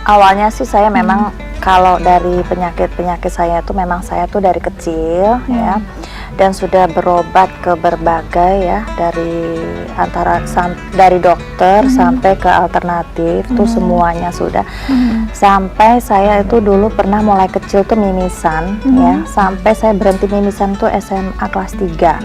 Awalnya sih saya memang kalau dari penyakit saya itu memang saya tuh dari kecil ya, dan sudah berobat ke berbagai ya, dari dokter sampai ke alternatif tuh semuanya sudah, sampai saya itu dulu pernah mulai kecil tuh mimisan ya, sampai saya berhenti mimisan tuh SMA kelas 3.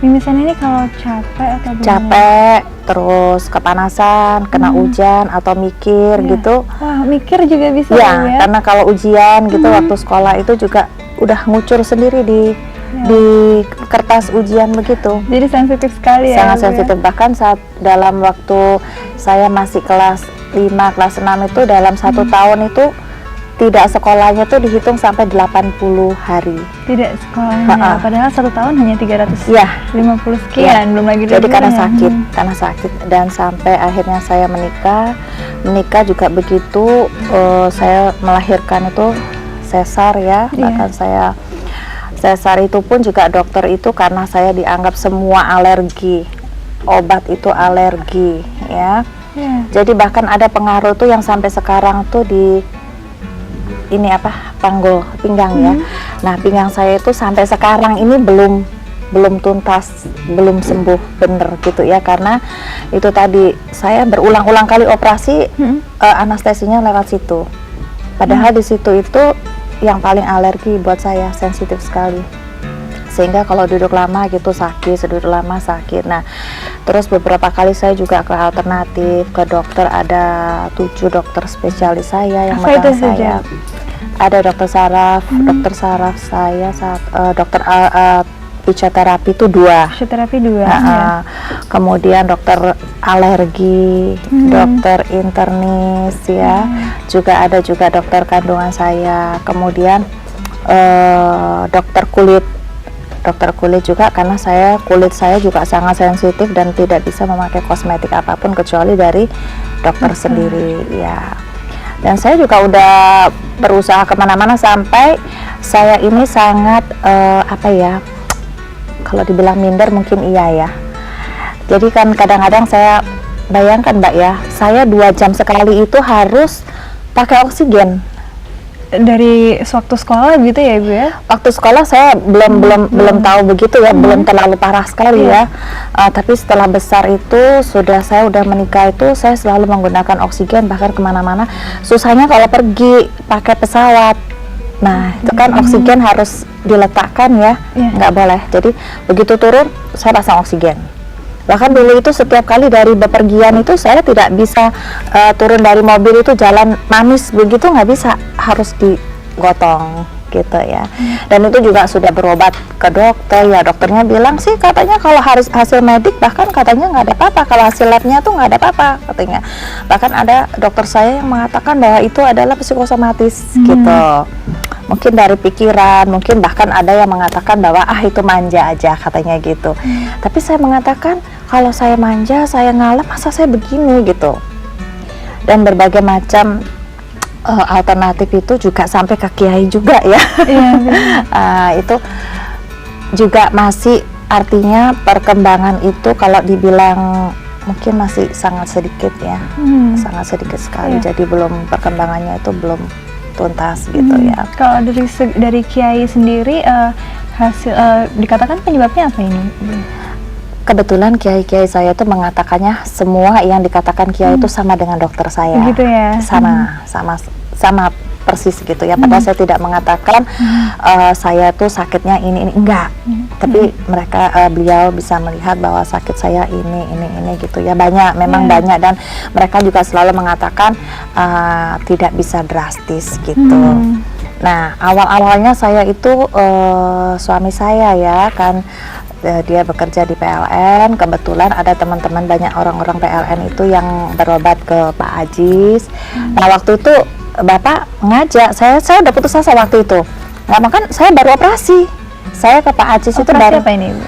Mimisan ini kalau capek atau gimana? Capek, terus kepanasan, kena hujan atau mikir gitu. Wah, mikir juga bisa Ya, ya? karena kalau ujian gitu waktu sekolah itu juga udah ngucur sendiri di kertas ujian begitu. Jadi sensitif sekali ya? Sangat sensitif, bahkan saat dalam waktu saya masih kelas 5, kelas 6 itu dalam 1 tahun itu tidak sekolahnya tuh dihitung sampai 80 hari. Tidak sekolahnya, padahal 1 tahun hanya 350 sekian, belum lagi jadi karena liburannya. sakit, dan sampai akhirnya saya menikah juga begitu. Saya melahirkan itu sesar ya, bahkan saya sesar itu pun juga dokter itu karena saya dianggap semua alergi, obat itu alergi ya. Jadi bahkan ada pengaruh tuh yang sampai sekarang tuh di ini panggul pinggang ya. Nah, pinggang saya itu sampai sekarang ini belum tuntas, belum sembuh bener gitu ya, karena itu tadi saya berulang-ulang kali operasi, anestesinya lewat situ. Padahal di situ itu yang paling alergi buat saya, sensitif sekali. Sehingga kalau duduk lama gitu sakit, duduk lama sakit. Nah, terus beberapa kali saya juga ke alternatif, ke dokter, ada 7 dokter spesialis saya yang megang saya. Ada dokter saraf saya, dokter fisioterapi itu 2. Fisioterapi 2. Kemudian dokter alergi, dokter internis ya. Juga ada dokter kandungan saya. Kemudian dokter kulit juga, karena kulit saya juga sangat sensitif dan tidak bisa memakai kosmetik apapun kecuali dari dokter sendiri ya. Dan saya juga udah berusaha kemana-mana sampai saya ini sangat kalau dibilang minder mungkin iya ya. Jadi kan kadang-kadang saya bayangkan Mbak ya, saya 2 jam sekali itu harus pakai oksigen. Dari waktu sekolah gitu ya Ibu ya? Waktu sekolah saya belum tahu begitu ya, belum terlalu parah sekali ya. Tapi setelah besar itu saya udah menikah itu saya selalu menggunakan oksigen, bahkan kemana-mana. Susahnya kalau pergi pakai pesawat. Nah, itu kan oksigen harus diletakkan ya, nggak boleh. Jadi begitu turun saya pasang oksigen. Bahkan dulu itu setiap kali dari bepergian itu saya tidak bisa turun dari mobil itu jalan manis begitu, nggak bisa, harus digotong gitu ya. Dan itu juga sudah berobat ke dokter ya, dokternya bilang sih katanya kalau harus hasil medik bahkan katanya nggak ada apa-apa, kalau hasil labnya tuh nggak ada apa-apa katanya. Bahkan ada dokter saya yang mengatakan bahwa itu adalah psikosomatis gitu. Mungkin dari pikiran, mungkin bahkan ada yang mengatakan bahwa itu manja aja katanya gitu. Tapi saya mengatakan kalau saya manja, saya ngalah, masa saya begini gitu. Dan berbagai macam alternatif itu juga sampai ke kiai juga ya. Itu juga masih, artinya perkembangan itu kalau dibilang mungkin masih sangat sedikit ya, sangat sedikit sekali. Jadi perkembangannya itu belum tuntas gitu ya. Kalau dari kiai sendiri dikatakan penyebabnya apa ini? Kebetulan kiai-kiai saya itu mengatakannya semua yang dikatakan kiai itu sama dengan dokter saya. Gitu ya. Sama persis gitu ya. Padahal saya tidak mengatakan saya tuh sakitnya ini enggak. Tapi beliau bisa melihat bahwa sakit saya ini gitu ya. Memang banyak, dan mereka juga selalu mengatakan tidak bisa drastis gitu. Nah, awal-awalnya saya itu suami saya ya kan, dia bekerja di PLN. Kebetulan ada teman-teman, banyak orang-orang PLN itu yang berobat ke Pak Ajis. Nah, waktu itu Bapak ngajak saya udah putus asa waktu itu. Nah, makan saya baru operasi. Saya ke Pak Ajis itu baru apa ini, Bu?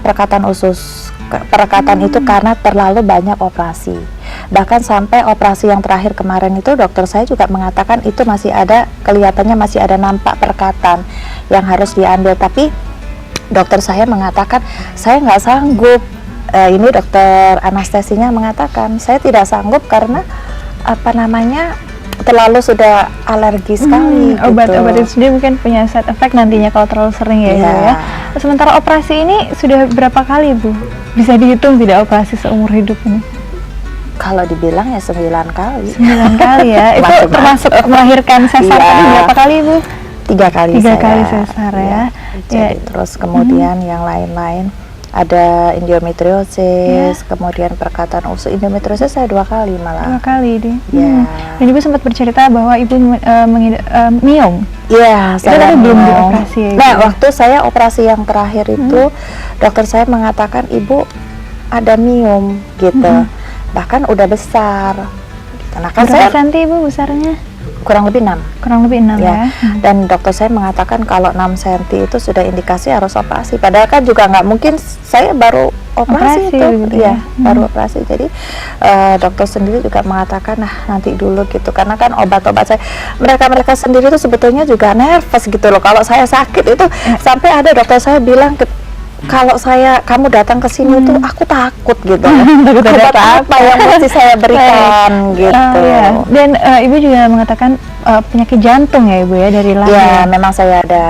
Perkatan usus. Perkatan itu karena terlalu banyak operasi. Bahkan sampai operasi yang terakhir kemarin itu dokter saya juga mengatakan itu masih ada, kelihatannya masih ada nampak perkatan yang harus diambil. Tapi dokter saya mengatakan saya nggak sanggup. Ini dokter anestesinya mengatakan saya tidak sanggup karena apa namanya, terlalu sudah alergi sekali gitu. Obat-obat itu sendiri mungkin punya side effect nantinya kalau terlalu sering ya, Ibu Iya. ya. Sementara operasi ini sudah berapa kali, Bu? Bisa dihitung tidak operasi seumur hidup ini? Kalau dibilang ya 9 kali. 9 kali ya. Itu Macam-macam. termasuk melahirkan sesar Iya. tadi berapa kali, Bu? 3 kali 3 saya. kali sesar ya. Jadi terus kemudian yang lain-lain ada endometriosis, kemudian perkataan usus. Endometriosis saya 2 kali 2 malah. kali deh. Ya. Dan Ibu sempat bercerita bahwa Ibu mengidap miom. Iya, Itu tadi belum mau. dioperasi ya, Ibu? Nah, waktu saya operasi yang terakhir itu, dokter saya mengatakan ibu ada miom gitu. Bahkan udah besar. Nah, kan Berapa saya senti, Bu, besarnya? kurang lebih 6. Kurang lebih 6 ya. Dan dokter saya mengatakan kalau 6 cm itu sudah indikasi harus operasi. Padahal kan juga nggak mungkin, saya baru operasi Operasi itu, gitu ya, ya. baru operasi. Jadi dokter sendiri juga mengatakan, nah nanti dulu gitu, karena kan obat-obat saya, mereka sendiri itu sebetulnya juga nervous gitu loh. Kalau saya sakit itu sampai ada dokter saya bilang, kalau kamu datang ke sini tuh aku takut gitu. Takut ada Obat apa yang mesti saya berikan gitu. Ya. Dan Ibu juga mengatakan penyakit jantung ya, Ibu ya, dari lahir. Ya, memang saya ada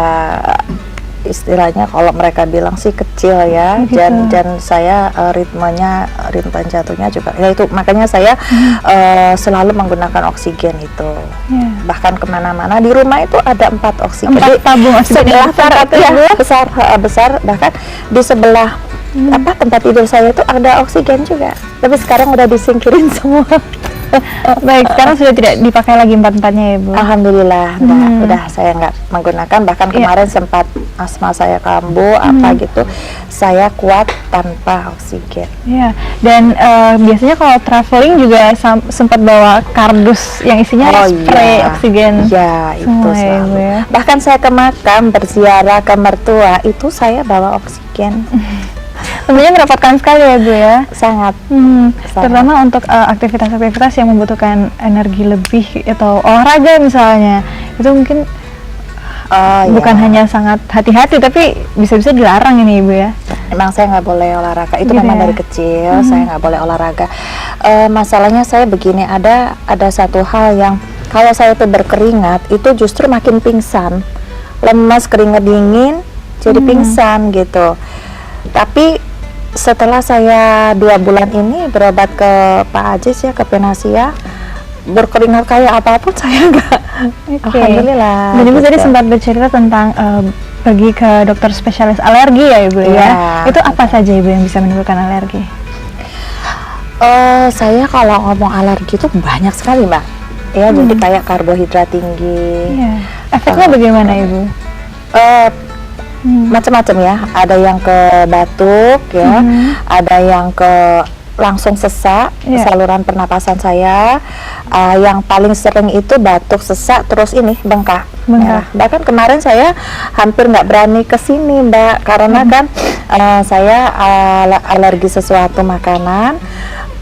istilahnya, kalau mereka bilang sih kecil ya, Gitu. dan saya ritme jantungnya juga ya, itu makanya saya selalu menggunakan oksigen itu. Ya. Bahkan kemana-mana di rumah itu ada 4 oksigen. 4 tabung oksigen Sebelah yang besar tempat itu ya, Bu? besar, bahkan di sebelah tempat tidur saya itu ada oksigen juga. Tapi sekarang udah disingkirin semua. Baik, sekarang sudah tidak dipakai lagi 4-4-nya ya, Bu? Alhamdulillah, udah saya nggak menggunakan. Bahkan kemarin sempat asma saya kambuh apa gitu, saya kuat tanpa oksigen. Ya, dan biasanya kalau traveling juga sempat bawa kardus yang isinya spray oksigen. Ya, itu semua ya, selalu. Ibu ya. Bahkan saya ke makam berziarah ke mertua itu saya bawa oksigen. Tentunya merepotkan sekali ya, Bu ya. Sangat. Terutama untuk aktivitas-aktivitas yang membutuhkan energi lebih atau olahraga misalnya, itu mungkin bukan hanya sangat hati-hati, tapi bisa-bisa dilarang ini, Ibu ya. Memang saya nggak boleh olahraga, itu Gitu memang ya. dari kecil saya nggak boleh olahraga. Masalahnya saya begini, ada satu hal yang kalau saya itu berkeringat itu justru makin pingsan, lemas, keringat dingin, jadi pingsan gitu. Tapi setelah saya 2 bulan ini berobat ke Pak Ajis ya, ke Penasia, berkeringat kayak apapun saya nggak. Alhamdulillah. Dan Ibu tadi gitu. sempat bercerita tentang pergi ke dokter spesialis alergi ya, Ibu ya. Iya. Itu apa saja, Ibu, yang bisa menimbulkan alergi? Saya kalau ngomong alergi itu banyak sekali, Mbak. Ya, jadi kayak karbohidrat tinggi. Iya. Efeknya bagaimana, Ibu? Macam-macam ya, ada yang ke batuk ya, ada yang ke langsung sesak saluran pernapasan saya. Yang paling sering itu batuk, sesak, terus ini bengkak. Ya. Bahkan kemarin saya hampir nggak berani ke sini, Mbak, karena kan saya alergi sesuatu makanan,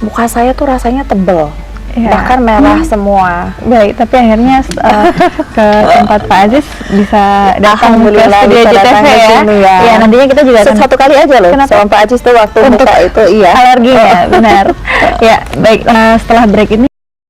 muka saya tuh rasanya tebel. Bahkan merah semua. Baik, tapi akhirnya ke tempat Pak Aziz bisa datang ke studio JTV ya. Ya, nantinya kita juga akan satu kali aja loh. Sama Pak Aziz tuh waktu buka itu, iya. Alerginya, benar. Ya, baik. Setelah break ini